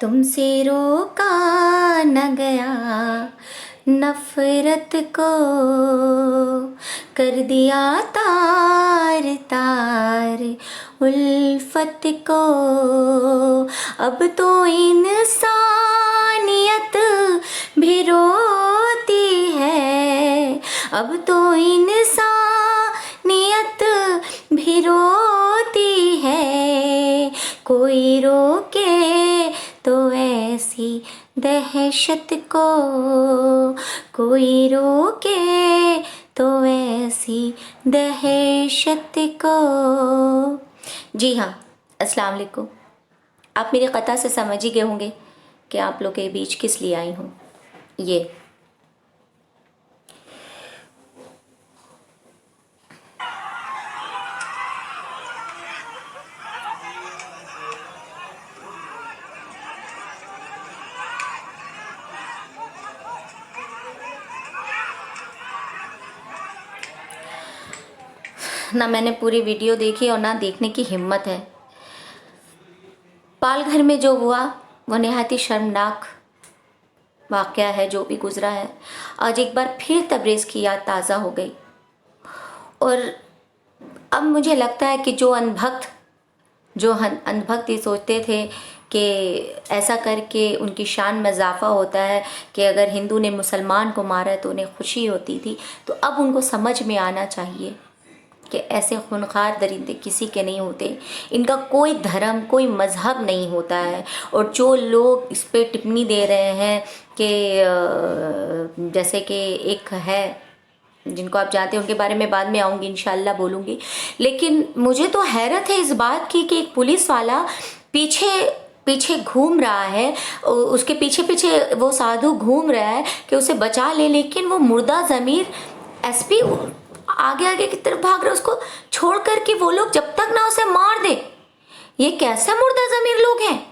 तुमसे रोका न गया नफरत को, कर दिया तार तार उल्फत को। अब तो इंसानियत भी रोती है, अब तो इंसानियत भी रोती है। कोई रोके तो ऐसी दहशत को, कोई रोके तो ऐसी दहशत को। जी हाँ, अस्सलाम वालेकुम। आप मेरे कथा से समझ ही गए होंगे कि आप लोग के बीच किस लिए आई हूँ। ये ना मैंने पूरी वीडियो देखी और ना देखने की हिम्मत है। पालघर में जो हुआ वो नहायत ही शर्मनाक वाक़या है, जो भी गुज़रा है। आज एक बार फिर तबरेज़ की याद ताज़ा हो गई और अब मुझे लगता है कि जो अंधभक्त ये सोचते थे कि ऐसा करके उनकी शान में इजाफ़ा होता है कि अगर हिंदू ने मुसलमान को मारा है तो उन्हें खुशी होती थी, तो अब उनको समझ में आना चाहिए कि ऐसे खूनखार दरिंदे किसी के नहीं होते। इनका कोई धर्म, कोई मज़हब नहीं होता है। और जो लोग इस पे टिप्पणी दे रहे हैं कि जैसे कि एक है जिनको आप जानते हैं, उनके बारे में बाद में आऊँगी, इंशाल्लाह बोलूँगी। लेकिन मुझे तो हैरत है इस बात की कि एक पुलिस वाला पीछे घूम रहा है, उसके पीछे पीछे वो साधु घूम रहा है कि उसे बचा ले, लेकिन वो मुर्दा ज़मीर एसपी आगे आगे की तरफ भाग रहे, उसको छोड़ कर के वो लोग जब तक ना उसे मार दे। ये कैसे मुर्दा ज़मीर लोग हैं?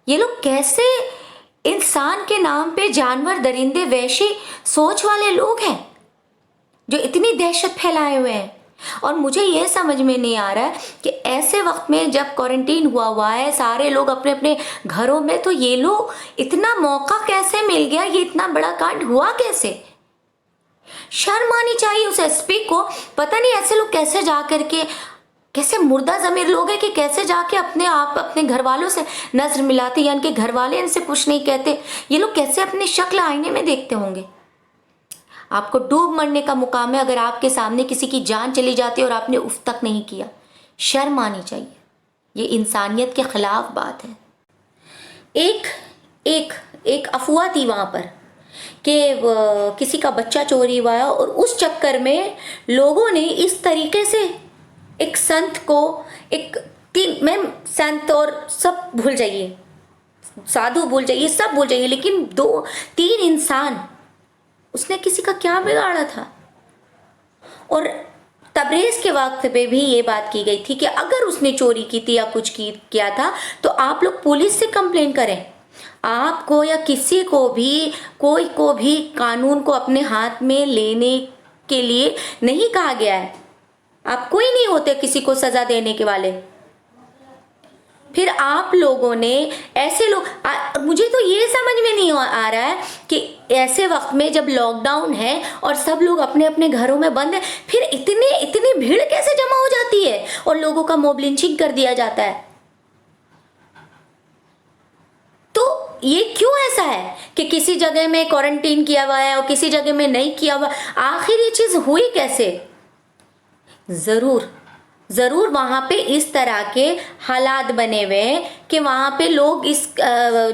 ये लोग कैसे इंसान के नाम पे जानवर, दरिंदे, वैशी सोच वाले लोग हैं जो इतनी दहशत फैलाए हुए हैं? और मुझे ये समझ में नहीं आ रहा है कि ऐसे वक्त में जब क्वारंटीन हुआ है, सारे लोग अपने अपने घरों में, तो ये लोग इतना मौका कैसे मिल गया? ये इतना बड़ा कांड हुआ कैसे? शर्म आनी चाहिए उस एसपी को। पता नहीं ऐसे लोग कैसे जा करके, कैसे मुर्दा ज़मीर लोग हैं कि कैसे जाके अपने घर वालों से नजर मिलाते, या इनके घर वाले इनसे कुछ नहीं कहते। ये लोग कैसे अपनी शक्ल आईने में देखते होंगे? आपको डूब मरने का मुकाम है अगर आपके सामने किसी की जान चली जाती है और आपने उफ तक नहीं किया। शर्म आनी चाहिए। ये इंसानियत के खिलाफ बात है। एक अफवाह थी वहाँ पर कि किसी का बच्चा चोरी हुआ है और उस चक्कर में लोगों ने इस तरीके से एक संत को, मैं संत और सब भूल जाइए, साधु भूल जाइए, सब भूल जाइए, लेकिन 2-3 इंसान, उसने किसी का क्या बिगाड़ा था? और तबरेज़ के वक्त पे भी ये बात की गई थी कि अगर उसने चोरी की थी या कुछ किया था तो आप लोग पुलिस से कंप्लेन करें। आपको या किसी को भी, कोई को भी कानून को अपने हाथ में लेने के लिए नहीं कहा गया है। आप कोई नहीं होते किसी को सजा देने के वाले। फिर आप लोगों ने ऐसे लोग, मुझे तो ये समझ में नहीं आ रहा है कि ऐसे वक्त में जब लॉकडाउन है और सब लोग अपने अपने घरों में बंद है, फिर इतनी भीड़ कैसे जमा हो जाती है और लोगों का मॉब लिंचिंग कर दिया जाता है? तो ये क्यों ऐसा है कि किसी जगह में क्वारंटीन किया हुआ है और किसी जगह में नहीं किया हुआ? आखिर ये चीज़ हुई कैसे? ज़रूर वहाँ पे इस तरह के हालात बने हुए हैं कि वहाँ पे लोग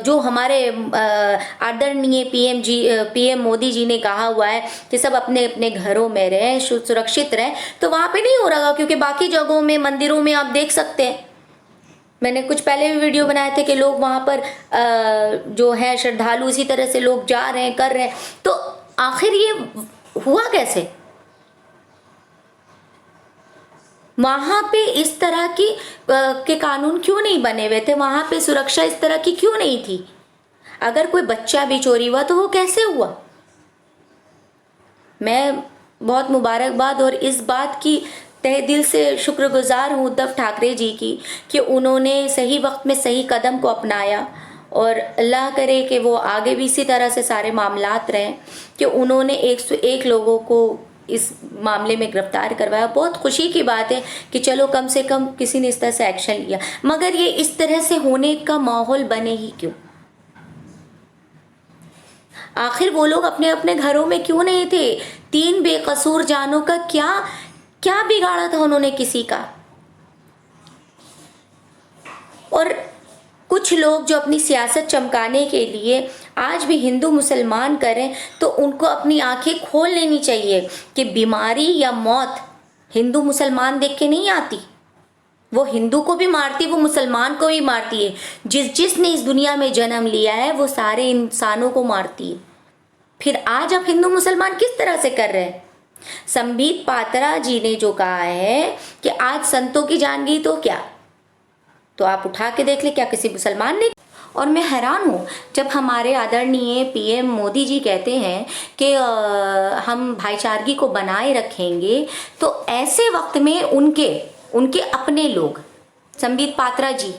जो हमारे आदरणीय पीएम मोदी जी ने कहा हुआ है कि सब अपने अपने घरों में रहें, सुरक्षित रहें, तो वहाँ पे नहीं हो रहा, क्योंकि बाकी जगहों में, मंदिरों में आप देख सकते हैं। मैंने कुछ पहले भी वीडियो बनाए थे कि लोग वहाँ पर जो है श्रद्धालु, इसी तरह से लोग जा रहे हैं, कर रहे हैं। तो आखिर ये हुआ कैसे? वहाँ पे इस तरह के कानून क्यों नहीं बने हुए थे? वहाँ पे सुरक्षा इस तरह की क्यों नहीं थी? अगर कोई बच्चा भी चोरी हुआ तो वो कैसे हुआ? मैं बहुत मुबारकबाद और इस बात की तहे दिल से शुक्रगुजार हूँ उद्धव ठाकरे जी की कि उन्होंने सही वक्त में सही कदम को अपनाया और अल्लाह करे कि वो आगे भी इसी तरह से सारे मामलात रहें कि उन्होंने 101 लोगों को इस मामले में गिरफ्तार करवाया। बहुत खुशी की बात है कि चलो कम से कम किसी ने इस तरह से एक्शन लिया, मगर ये इस तरह से होने का माहौल बने ही क्यों? आखिर वो लोग अपने अपने घरों में क्यों नहीं थे? 3 बेकसूर जानों का क्या क्या बिगाड़ा था उन्होंने किसी का? और कुछ लोग जो अपनी सियासत चमकाने के लिए आज भी हिंदू मुसलमान करें, तो उनको अपनी आंखें खोल लेनी चाहिए कि बीमारी या मौत हिंदू मुसलमान देख के नहीं आती। वो हिंदू को भी मारती, वो मुसलमान को भी मारती है। जिसने इस दुनिया में जन्म लिया है वो सारे इंसानों को मारती है। फिर आज आप हिंदू मुसलमान किस तरह से कर रहे हैं? संबित पात्रा जी ने जो कहा है कि आज संतों की जान गई तो क्या, तो आप उठा के देख ले, क्या किसी मुसलमान ने? और मैं हैरान हूँ जब हमारे आदरणीय पीएम मोदी जी कहते हैं कि हम भाईचारगी को बनाए रखेंगे, तो ऐसे वक्त में उनके अपने लोग, संबित पात्रा जी,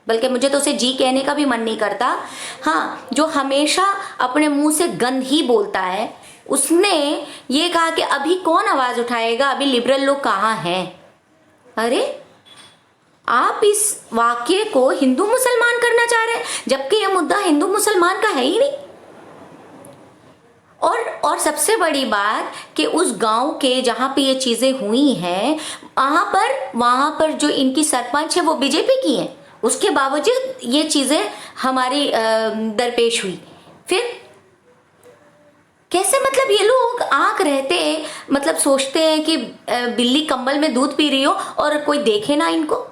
बल्कि मुझे तो उसे जी कहने का भी मन नहीं करता, हाँ, जो हमेशा अपने मुंह से गंद ही बोलता है, उसने ये कहा कि अभी कौन आवाज़ उठाएगा, अभी लिबरल लोग कहाँ हैं। अरे आप इस वाक्य को हिंदू मुसलमान करना चाह रहे हैं, जबकि यह मुद्दा हिंदू मुसलमान का है ही नहीं। और सबसे बड़ी बात कि उस गांव के जहां पे ये चीजें हुई हैं, वहां पर जो इनकी सरपंच है वो बीजेपी की है, उसके बावजूद ये चीजें हमारी दरपेश हुई। फिर कैसे, मतलब ये लोग आंख रहते हैं, मतलब सोचते हैं कि बिल्ली कंबल में दूध पी रही हो और कोई देखे ना इनको।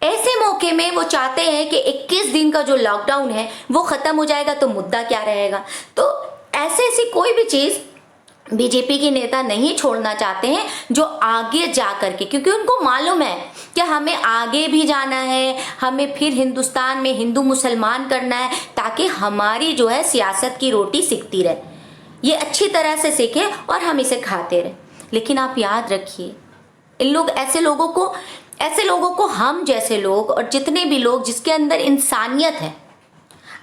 ऐसे मौके में वो चाहते हैं कि 21 दिन का जो लॉकडाउन है वो खत्म हो जाएगा तो मुद्दा क्या रहेगा। तो ऐसी कोई भी चीज बीजेपी के नेता नहीं छोड़ना चाहते हैं जो आगे जा करके, क्योंकि उनको मालूम है कि हमें आगे भी जाना है, हमें फिर हिंदुस्तान में हिंदू मुसलमान करना है, ताकि हमारी जो है सियासत की रोटी सिकती रहे, ये अच्छी तरह से सीखे और हम इसे खाते रहे। लेकिन आप याद रखिए, ऐसे लोगों को हम जैसे लोग और जितने भी लोग जिसके अंदर इंसानियत है,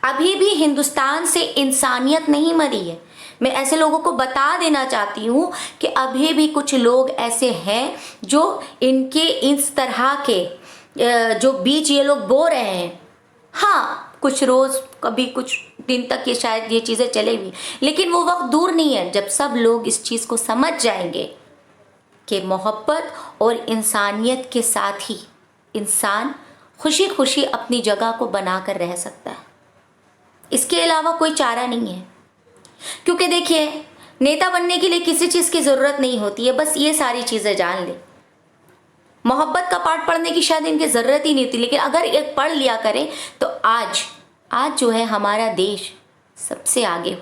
अभी भी हिंदुस्तान से इंसानियत नहीं मरी है। मैं ऐसे लोगों को बता देना चाहती हूँ कि अभी भी कुछ लोग ऐसे हैं जो इनके इस तरह के जो बीज ये लोग बो रहे हैं, हाँ, कुछ रोज कभी कुछ दिन तक ये शायद ये चीज़ें चलेगी, लेकिन वो वक्त दूर नहीं है जब सब लोग इस चीज़ को समझ जाएंगे कि मोहब्बत और इंसानियत के साथ ही इंसान खुशी खुशी अपनी जगह को बनाकर रह सकता है। इसके अलावा कोई चारा नहीं है। क्योंकि देखिए, नेता बनने के लिए किसी चीज़ की ज़रूरत नहीं होती है, बस ये सारी चीज़ें जान ले। मोहब्बत का पाठ पढ़ने की शायद इनकी ज़रूरत ही नहीं थी, लेकिन अगर एक पढ़ लिया करें तो आज जो है हमारा देश सबसे आगे हो।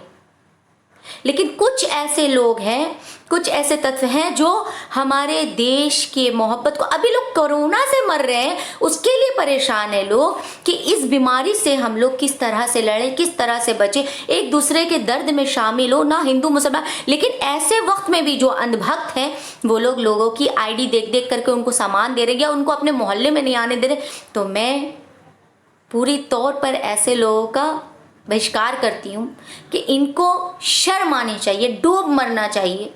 लेकिन कुछ ऐसे लोग हैं, कुछ ऐसे तत्व हैं जो हमारे देश की मोहब्बत को, अभी लोग कोरोना से मर रहे हैं उसके लिए परेशान है लोग कि इस बीमारी से हम लोग किस तरह से लड़ें, किस तरह से बचें, एक दूसरे के दर्द में शामिल हो, ना हिंदू मुसलमान। लेकिन ऐसे वक्त में भी जो अंधभक्त हैं वो लोग लोगों की आईडी देख देख करके उनको सामान दे रहे या उनको अपने मोहल्ले में नहीं आने दे रहे। तो मैं पूरी तौर पर ऐसे लोगों का बहिष्कार करती हूँ कि इनको शर्म आनी चाहिए, डूब मरना चाहिए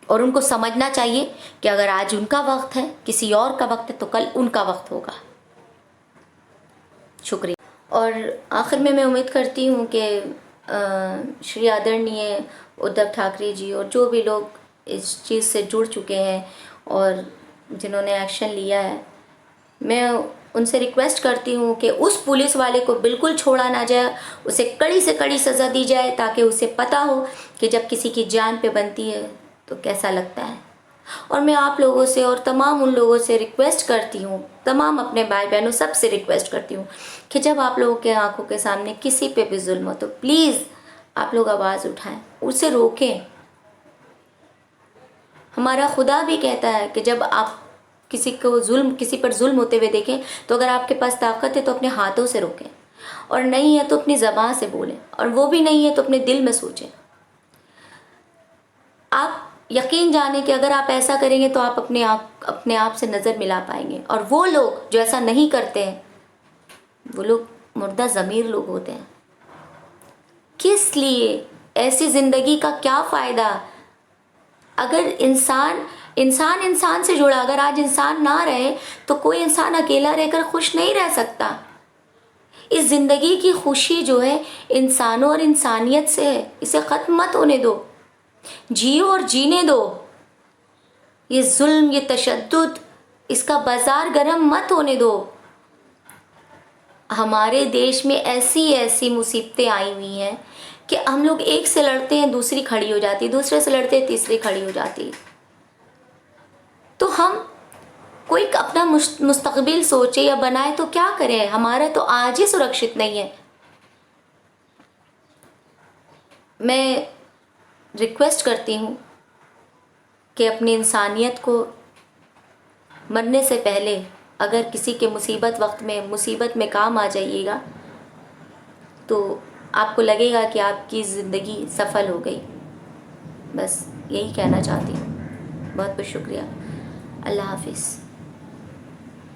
और उनको समझना चाहिए कि अगर आज उनका वक्त है, किसी और का वक्त है, तो कल उनका वक्त होगा। शुक्रिया। और आखिर में मैं उम्मीद करती हूँ कि श्री आदरणीय उद्धव ठाकरे जी और जो भी लोग इस चीज़ से जुड़ चुके हैं और जिन्होंने एक्शन लिया है, मैं उनसे रिक्वेस्ट करती हूँ कि उस पुलिस वाले को बिल्कुल छोड़ा ना जाए, उसे कड़ी से कड़ी सज़ा दी जाए, ताकि उसे पता हो कि जब किसी की जान पे बनती है तो कैसा लगता है। और मैं आप लोगों से और तमाम उन लोगों से रिक्वेस्ट करती हूँ, तमाम अपने भाई बहनों सबसे रिक्वेस्ट करती हूँ कि जब आप लोगों के आंखों के सामने किसी पे भी जुल्म हो तो प्लीज़ आप लोग आवाज़ उठाएं, उसे रोकें। हमारा खुदा भी कहता है कि जब आप किसी पर जुल्म होते हुए देखें तो अगर आपके पास ताकत है तो अपने हाथों से रोकें, और नहीं है तो अपनी ज़बान से बोलें, और वो भी नहीं है तो अपने दिल में सोचें। आप यकीन जाने कि अगर आप ऐसा करेंगे तो आप अपने आप से नज़र मिला पाएंगे। और वो लोग जो ऐसा नहीं करते हैं वो लोग मुर्दा ज़मीर लोग होते हैं। किस लिए? ऐसी ज़िंदगी का क्या फ़ायदा? अगर इंसान से जुड़ा, अगर आज इंसान ना रहे तो कोई इंसान अकेला रहकर खुश नहीं रह सकता। इस ज़िंदगी की खुशी जो है इंसानों और इंसानियत से है, इसे ख़त्म मत होने दो, जियो और जीने दो। ये जुल्म, ये तशद्दुद, इसका बाज़ार गर्म मत होने दो। हमारे देश में ऐसी ऐसी मुसीबतें आई हुई हैं कि हम लोग एक से लड़ते हैं दूसरी खड़ी हो जाती, दूसरे से लड़ते हैं तीसरी खड़ी हो जाती। तो हम कोई अपना मुस्तकबिल सोचे या बनाए तो क्या करें? हमारा तो आज ही सुरक्षित नहीं है। मैं रिक्वेस्ट करती हूँ कि अपनी इंसानियत को मरने से पहले अगर किसी के मुसीबत में काम आ जाइएगा तो आपको लगेगा कि आपकी ज़िंदगी सफल हो गई। बस यही कहना चाहती हूँ। बहुत बहुत शुक्रिया। अल्लाह हाफिज़।